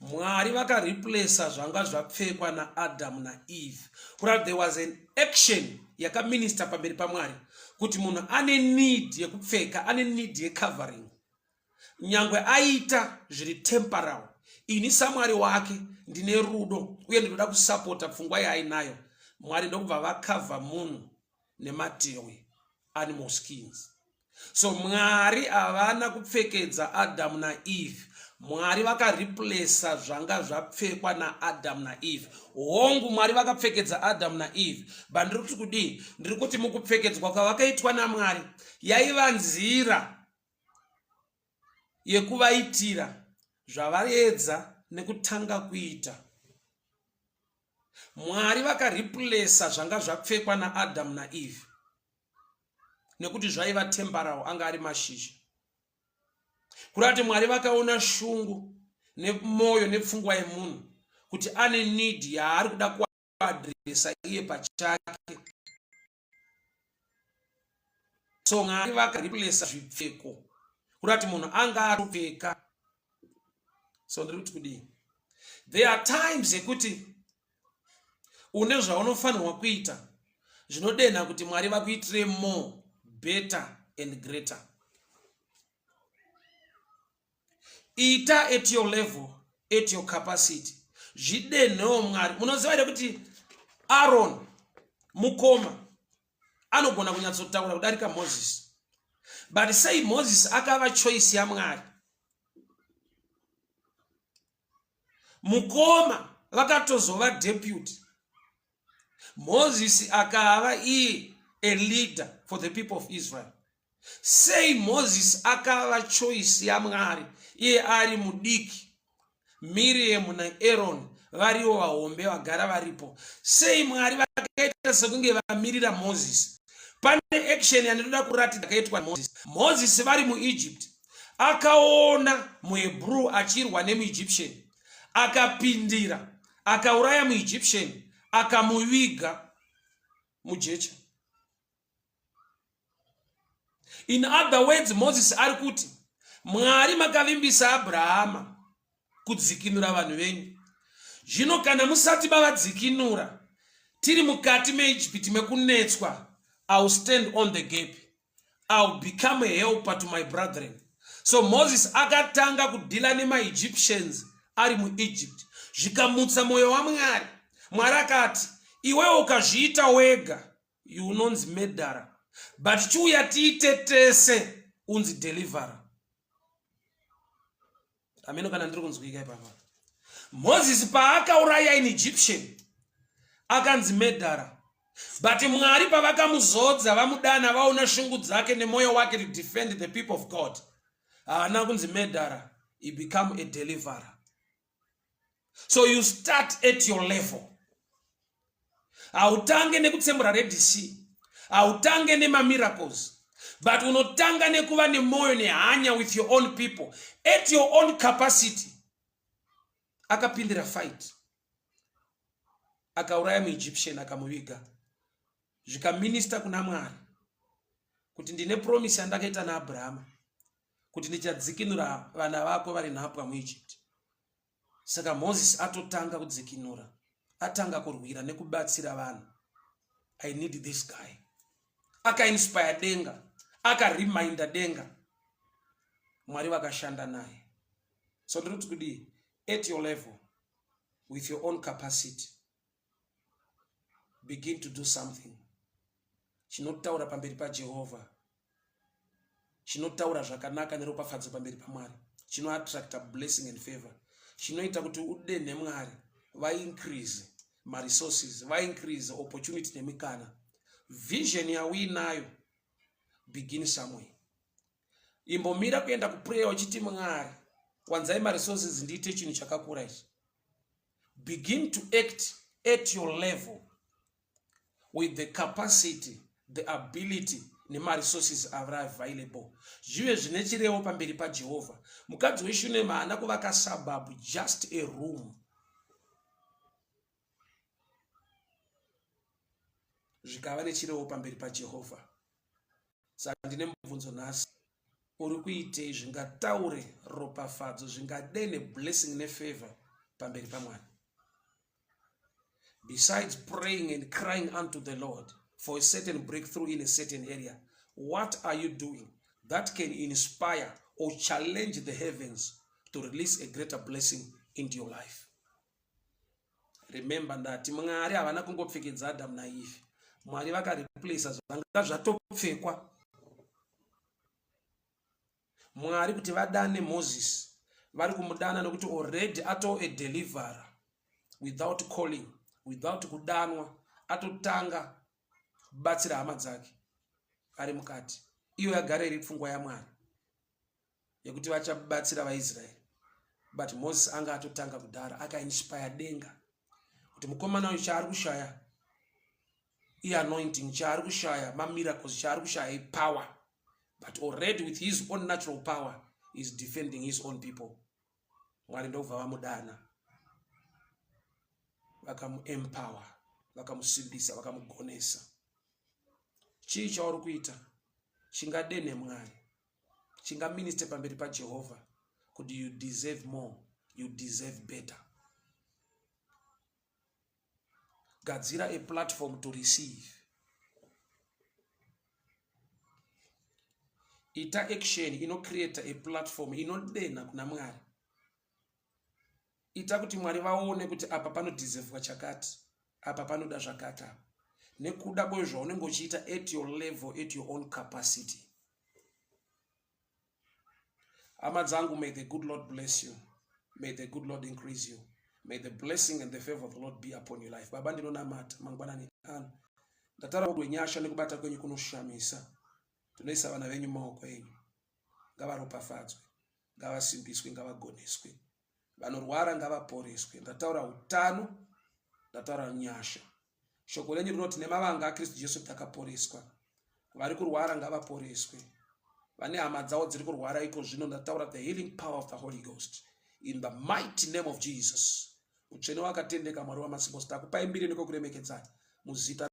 Mwari vakareplace zvanga zvapfekwa naAdam naEve. But there was an action yakaminister pamberi paMwari kuti munhu ane need yekupfeka, ane need yecovering. Nyangwe aita zviri temporal. Ini saMwari wake ndine rudo uye ndinoda kusapota pfungwa yainayo. Mwari ndokubva vakava munhu nematewe, animal skins. So Mwari havana kupfekedza Adam naEve. Mwari vakareplace zvanga zvapfekwa naAdam naEve. Hongu Mwari vakapfekedza Adam naEve. But ndiri kuti kudii? Ndiri kuti mukupfekedzwa kwavakaitwa naMwari yaiva nzira yekuvaitira zvavaedza nekutanga kuita. Mwari vakareplace zvanga zvapfekwa naAdam naEve nekuti zvaiva temporal, anga ari mashizha. Kurati Mwari vakaona shungu nemoyo nepfungwa yemunhu kuti ane need yaari kuda kuadresa iye pachake. So Mwari vakareplace zvipfeko kurati munhu anga atopfeka. So ndiri kuti kudii? There are times ekuti une zvaunofanirwa kuita zvinodenha kuti Mwari vakuitire more, better and greater. Ita at your level, at your capacity. Zvidenhewo Mwari. Munoziva here kuti Aaron mukoma anogona kunyatsotaura kudarika Moses. But say Moses akava choice yaMwari. Mukoma vakatozova deputy. Moses akava iye a leader for the people of Israel. Say Moses akava choice yaMwari. Iye ari mudiki. Miriam na Aaron variwo vahombe vagara varipo. Sei Mwari vakaita sekunge vamirira Moses. Pane action yanoda kuratidza yakaitwa Moses. Moses vari muEgypt. Akaona muHebrew achirwa nemuEgyptian. Akapindira. Akauraya muEgyptian. Akamuviga mujecha. In other words, Moses ari kuti Mwari makavimbisa Abrahama kudzikinura vanhu venyu. Zvino kana musati bavadzikinura tiri mukati meEgypt mekunetswa, I'll stand on the gap. I'll become a helper to my brethren. So Moses akatanga kudila nemaEgyptians ari muEgypt. Zvikamutsa moyo waMwari. Mwari akati, iwewe ukazviita wega, unonzi medhara. But chiuya tiitetese unzi deliverer. Ameno kana ndiri kunzwika ipapa. Moses paakauraya in Egyptian akanzi medhara. But Mwari pavakamuzodza vamudana vaona shungu dzake nemoyo wake to defend the people of God. Haana kunzi medhara, he become a deliverer. So you start at your level. Hautange nekutsembura Red Sea. Hautange nema miracles. But unotanga nekuva nemoyo nehanya with your own people. At your own capacity. Akapindira fight. Akauraya muEgyptian akamuviga. Zvikaminister kuna Mwari. Kuti ndine promise yandakaita naAbrahama. Kuti ndichadzikinura vana vako vari nhapwa muEgypt. Saka Moses atotanga kudzikinura. Atanga kurwira nekubatsira vanhu. I need this guy. Aka-inspire denga. Aka-reminder denga. Mwari vakashanda naye. So ndiri kuti kudii? At your level, with your own capacity, begin to do something. Chinotaura pamberi paJehovha. Chinotaura zvakanaka neropafadzo pamberi paMwari. Chino attract a blessing and favor. Chinoita kuti udenhe Mwari va increase my resources, va increase opportunity nemikana. Vision yawinayo begin somewhere. Imbomira kuenda kupray uchiti Mwari wanzai my resources ndiite chinhu chakakura ichi. Begin to act at your level with the capacity, the ability nema resources are available. Zvive zvine chirevo pamberi paJehovha. Mukadzi weshunema haana kuvaka suburb, just a room. zvikava nechirevo pamberi paJehovha. Saka ndine mubvunzo nhasi, uri kuitei zvingataure ropafadzo, zvingade neblessing nefavor pamberi paMwari? Besides praying and crying unto the Lord for a certain breakthrough in a certain area, what are you doing that can inspire or challenge the heavens to release a greater blessing into your life? Remember that Mwari havana kungopfekedza Adam na Eve. Mwari vakareplace zvanga zvatopfekwa. Mwari kuti vadane Moses, vari kumudana nokuti already atova a deliverer without calling, without kudanwa, atotanga kubatsira hama dzake ari mukati. Iyo yagara iri pfungwa yaMwari yekuti vachabatsira vaIsraeri. But Moses anga atotanga kudhara, akainspire denga kuti mukomana uyu chaari kushaya anointing, chaari kushaya miracles, chaari kushaya power. But already with his own natural power, he's defending his own people. Mwari ndobva vamudana, vakamuempower, vakamusimbisa, vakamugonesa. Chii chauri kuita chingade neMwari, chingaminister pamberi paJehovha kuti you deserve more, you deserve better. Gadzira a platform to receive. Ita action create a platform inodena kuna Mwari. Ita kuti Mwari vaone kuti apa pano deserve chakati, apa panoda zvakati. Nekuda kwezvaunenge uchiita at your level, at your own capacity. Hama dzangu, may the good Lord bless you. May the good Lord increase you. May the blessing and the favor of the Lord be upon your life. Baba ndinonamata mangwana ni ano. Ndatara kuti nyasha nekubata kwenyu kunoshamisa. Tunoisa vana venyu maoko enyu. Ngavaropafadzwe, ngavasimbiswe, ngavagoneswe. Vanorwara ngavaporeswe. Ndataura utano, ndataura nyasha. Shoko renyu rinoti nemavanga aKristu Jesu takaporeswa. Vari kurwara ngavaporeswe. Vane hama dzavo dziri kurwara iko zvino, ndataura the healing power of the Holy Ghost. In the mighty name of Jesus. Utsvene wakatendeka Mwari wamasimba, takupai mbiri nekokuremekedzai muzita